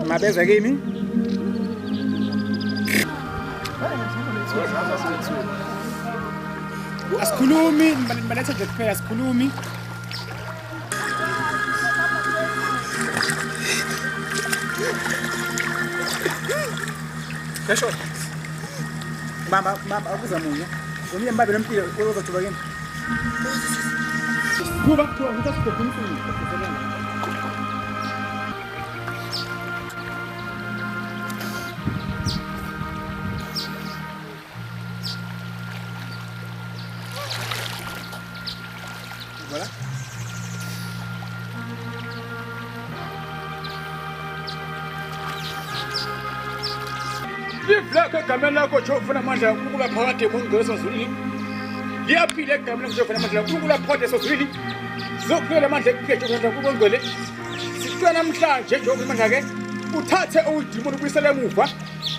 Mabeza kimi asikhulumi baletha nje kuphela asikhulumi Kasho mama akuza munye uniye mbabe lempilo uzojuba kini kuba ngitasikhophisa Voilà. Iflaka kamela ko chofuna manja ukula phakathi mongqoso zuli. Liyaphile kamela ko chofuna manja ukula phakathi sozuli. Zokuphela manje kukhethe kwenda kubongwele. Sicela namhlanje njengoba manje ke uthathe udimoni ubuyisele emuva.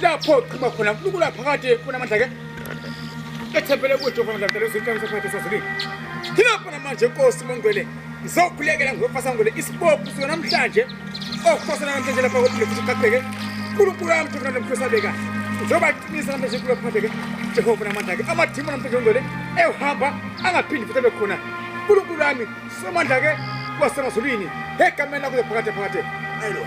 Lapho qhuma khona ukula phakathi kuna manje ke. Ethembele kuJehova manje lezozinto phakathi sozuli. Thina manje Nkosi Mongwele ngizokhulekela ngofasa ngole isibopho sona namhlanje ofasa namhlanje lapha kophile futhi uqhaqheke uNkulunkulu wami thina nomkhosabeka njoba qinisa namhlanje kulo phatheke Jehova namandla ke amadimo namhlanje ngole ehamba angaphindi futhi bekhona uNkulunkulu wami somandla ke kwasemazulwini egameni lakho phakathi ayilo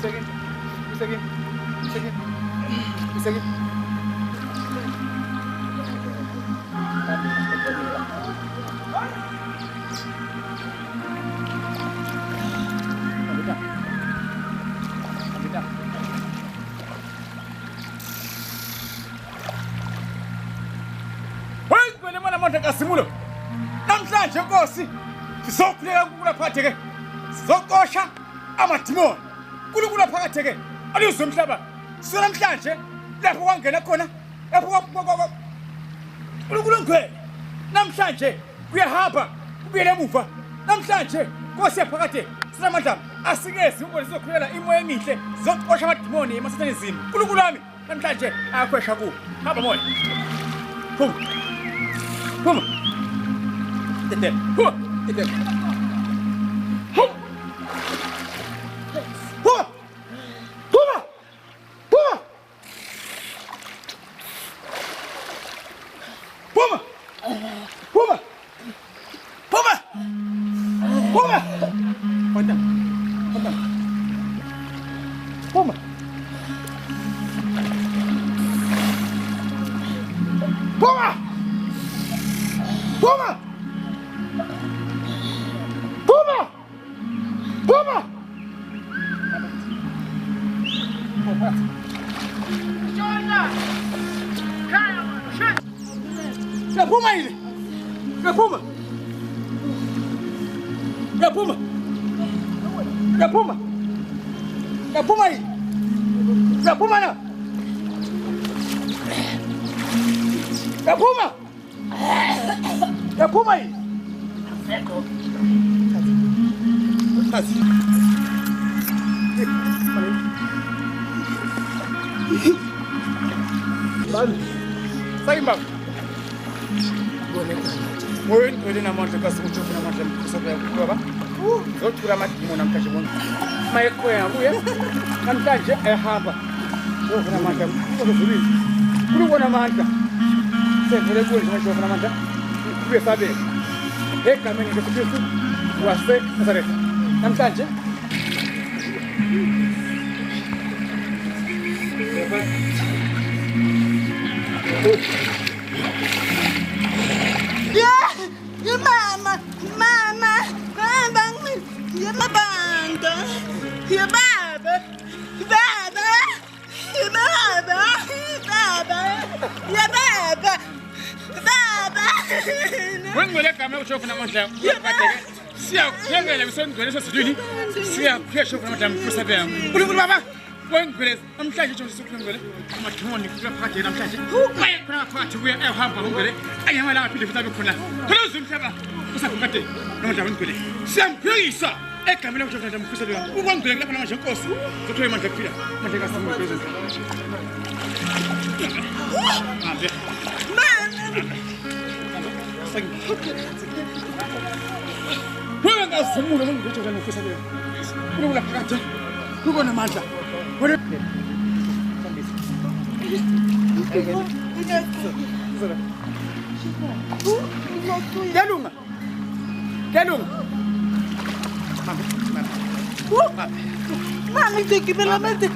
Second. Wena mwana manje kasimulo. Namhlanje Nkosi sizokhuleka ukula phakathi ke. Sizokosha amadimoni. Unkulunkulu phakathi ke. Aluzwe umhlaba. Namhlanje lapho kwangena khona lapho uNkulunkulu ngwe namhlanje kuyahamba kubuyele emuva namhlanje Nkosi yaphakade sinamandla asikezi ukubona sizokhuleka imoya emihle sizoqosha amadimoni emasitheni zimi uNkulunkulu wami namhlanje ayakhwesha ku hamba moya phuma tete Saimba. Wena namandla kasikuJehova namandla mkhosabeka kuba. Zothula amadimoni namhlanje bonke. Mayekhwena kuye. Namhlanje ehamba. Jehova namandla uzozulile. Kulubona amandla. Sevele kuwe Jehova namandla. Kuye sabeka. Egameni likaJesu wase Nazareth. Namhlanje Ya mama, ya baba, Wengwele igama lokushofuna amandla uyabhadeke. Siyakuyekela bisongwele sosizwini. Siyaphesha ufuna amandla mfusa bema. Unkulunkulu baba. Wengwele namhlanje nje usukhulungwele. Amathimoni kuyaphakathi namhlanje. Maye khona phakathi kuya ehamba ngwele. Anyamala aphinde futhi abe khona. Khona uzumhlaba. Usakukade namandla wengwele. Siyamphikisa. Egameni lokushofuna mfusa bema. Ukwangwele lapha namanje inkosi. Zothola imandla kuphila. Manje kasimwe phezulu. Hambe. Wena ngazimula ngikuthi wena ufisa leyo. Kulula phakathi. Kubona amandla. Wena Yalunga. Yalunga. Mami ngigibela manje.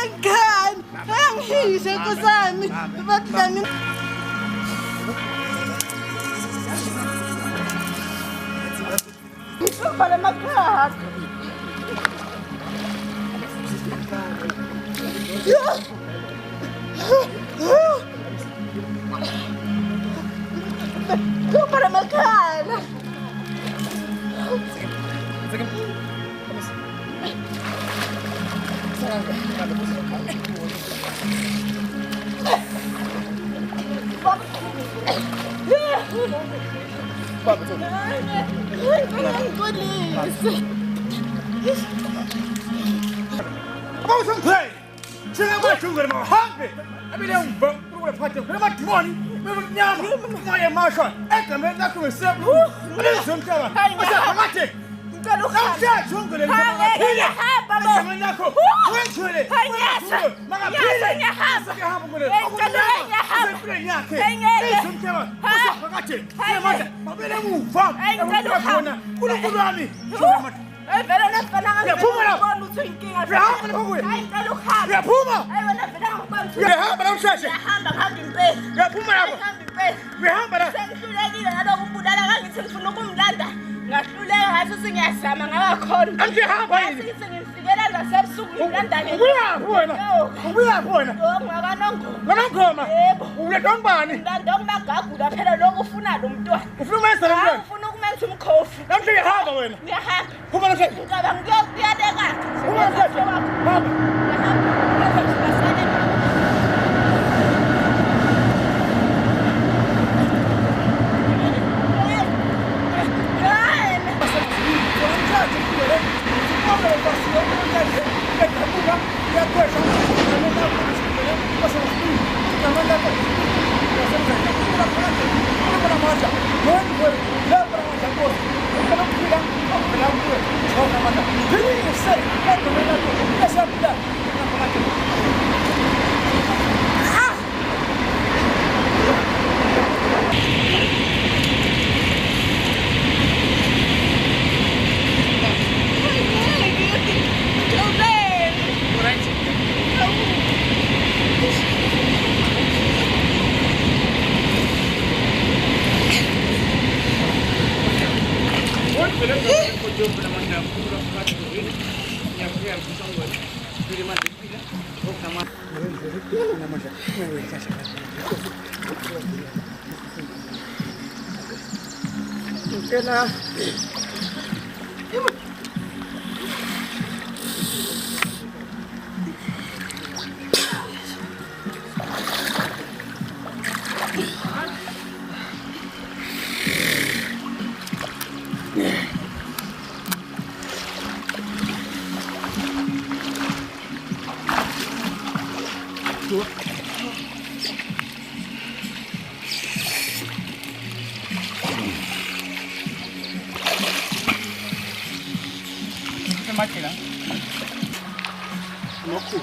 Engani. Angihise kusami. Bathami. Para macaco. Para macaco. Vamos a play. Chega mais um irmão, hampe. A mim é bom, procura fazer, procura mais money. Nyama, moya masha. É também dá com você. Olha isso, cara. Você amate. Não já junto ele. Filha, baba. Também dá com. Vem chule. Maga filha. Você que rabo com ele. Você prenha aqui. Isso, cara. Você amate. Você mata. Mas ele é fã. É fã. Kulu ami. Vela na fana ya phuma la bona uthinkinga ya hamba lapho kuwe hayi ngicela ukuhamba ya phuma hayi wena vela ngikwazi ya hamba la ushashe hamba impela ya phuma lapho hamba impela ya hamba la sengihlulekile naloko umbulala kangithi ngifuna ukumlanda ngahluleka ngathi singiyazama ngabakhona anti hamba yini sengifikela ngasebusuku ngimlandane ubuya khona ngakanongoma yebo uletwa ngubani ngandonga magagula phela lokho ufuna lo mntwana ufuna umenza lo mntwana ufuna ukumenza umkhofi namhle ngihamba wena ngiyahamba phuma lapha ngicabanga ngiyokuyaleka phuma lapha hamba Máquina. No cu.